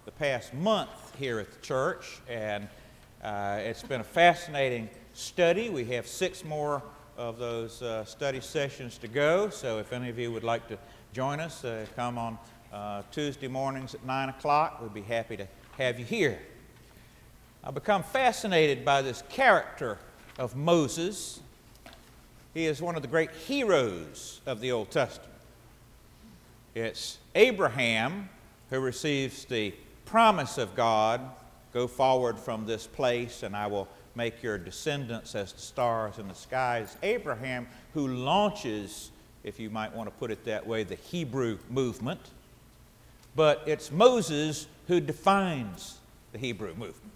the past month here at the church, and it's been a fascinating study. We have 6 more of those study sessions to go, so if any of you would like to join us, come on Tuesday mornings at 9 o'clock. We'd be happy to have you here. I've become fascinated by this character of Moses. He is one of the great heroes of the Old Testament. It's Abraham who receives the promise of God, go forward from this place and I will make your descendants as the stars in the skies. Abraham who launches, if you might want to put it that way, the Hebrew movement. But it's Moses who defines the Hebrew movement.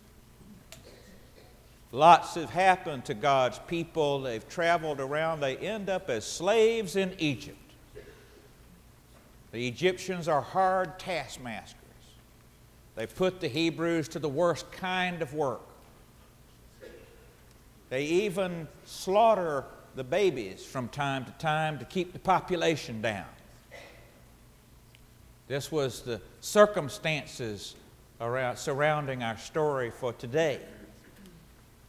Lots have happened to God's people. They've traveled around. They end up as slaves in Egypt. The Egyptians are hard taskmasters. They put the Hebrews to the worst kind of work. They even slaughter the babies from time to time to keep the population down. This was the circumstances surrounding our story for today.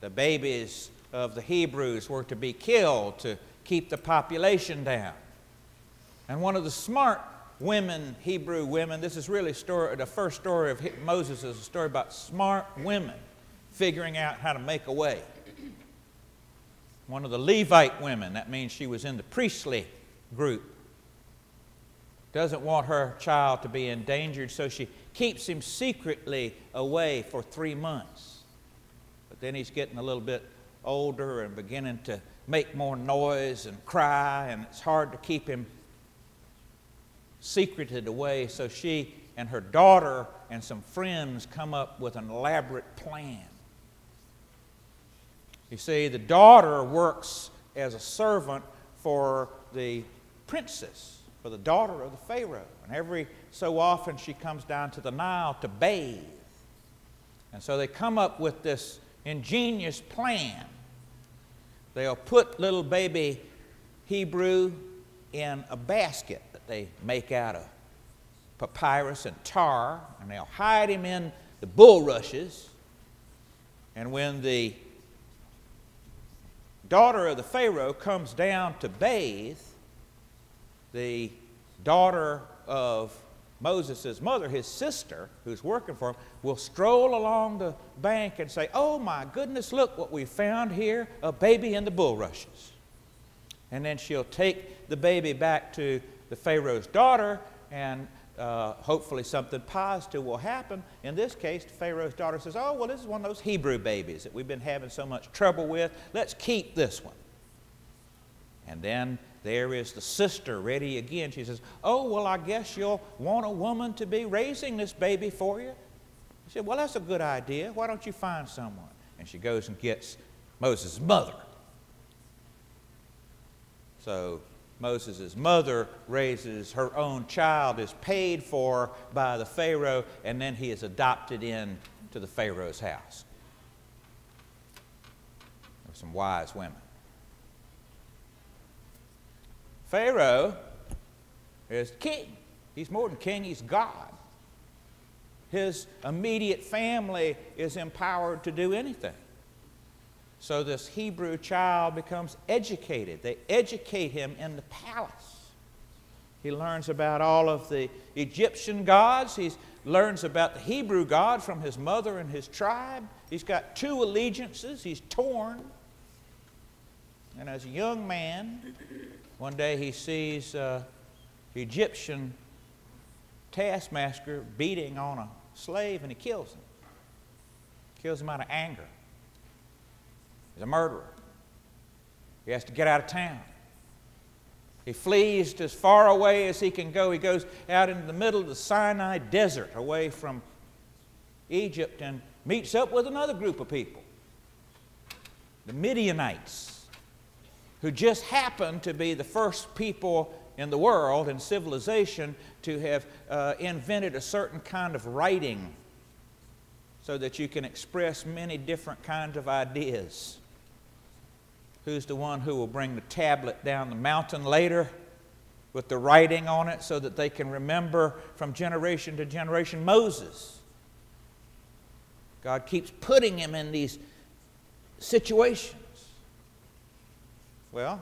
The babies of the Hebrews were to be killed to keep the population down. And one of the smart women, Hebrew women, this is really the first story of Moses is a story about smart women figuring out how to make a way. One of the Levite women, that means she was in the priestly group, doesn't want her child to be endangered, so she keeps him secretly away for 3 months. But then he's getting a little bit older and beginning to make more noise and cry, and it's hard to keep him secreted away, so she and her daughter and some friends come up with an elaborate plan. You see, the daughter works as a servant for the princess, for the daughter of the Pharaoh. And every so often she comes down to the Nile to bathe. And so they come up with this ingenious plan. They'll put little baby Hebrew in a basket that they make out of papyrus and tar, and they'll hide him in the bulrushes. And when the daughter of the Pharaoh comes down to bathe, the daughter of Moses' mother, his sister, who's working for him, will stroll along the bank and say, "Oh my goodness, look what we found here, a baby in the bulrushes." And then she'll take the baby back to the Pharaoh's daughter, and hopefully something positive will happen. In this case, the Pharaoh's daughter says, "Oh, well, this is one of those Hebrew babies that we've been having so much trouble with. Let's keep this one." And then there is the sister ready again. She says, "Oh, well, I guess you'll want a woman to be raising this baby for you." She said, "Well, that's a good idea. Why don't you find someone?" And she goes and gets Moses' mother. So Moses' mother raises her own child, is paid for by the Pharaoh, and then he is adopted in to the Pharaoh's house. There are some wise women. Pharaoh is king. He's more than king, he's God. His immediate family is empowered to do anything. So this Hebrew child becomes educated. They educate him in the palace. He learns about all of the Egyptian gods. He learns about the Hebrew God from his mother and his tribe. He's got 2 allegiances. He's torn. And as a young man, one day he sees the Egyptian taskmaster beating on a slave, and he kills him. Kills him out of anger. He's a murderer. He has to get out of town. He flees as far away as he can go. He goes out into the middle of the Sinai desert away from Egypt and meets up with another group of people, the Midianites, who just happened to be the first people in the world and civilization to have invented a certain kind of writing so that you can express many different kinds of ideas. Who's the one who will bring the tablet down the mountain later with the writing on it so that they can remember from generation to generation? Moses. God keeps putting him in these situations. Well,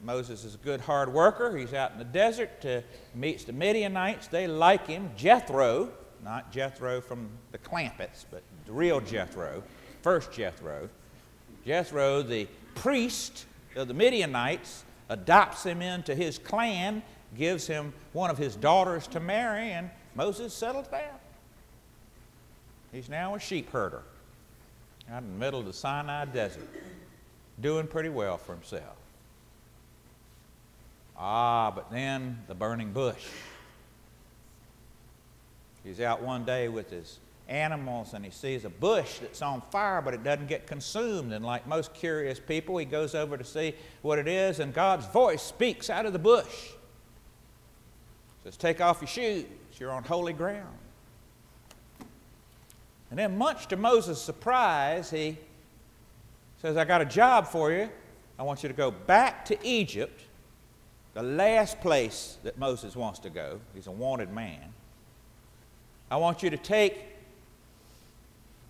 Moses is a good hard worker. He's out in the desert, meets the Midianites. They like him. Jethro, not Jethro from the Clampetts, but the real Jethro, first Jethro. Jethro, the priest of the Midianites, adopts him into his clan, gives him one of his daughters to marry, and Moses settles down. He's now a sheep herder out in the middle of the Sinai desert, doing pretty well for himself. But then the burning bush. He's out one day with his animals and he sees a bush that's on fire, but it doesn't get consumed. And like most curious people, he goes over to see what it is, and God's voice speaks out of the bush. Says, "Take off your shoes, you're on holy ground." And then, much to Moses' surprise, he says, "I got a job for you. I want you to go back to Egypt," the last place that Moses wants to go. He's a wanted man. "I want you to take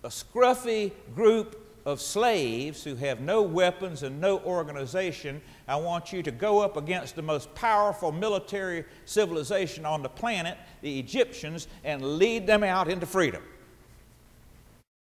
a scruffy group of slaves who have no weapons and no organization. I want you to go up against the most powerful military civilization on the planet, the Egyptians, and lead them out into freedom."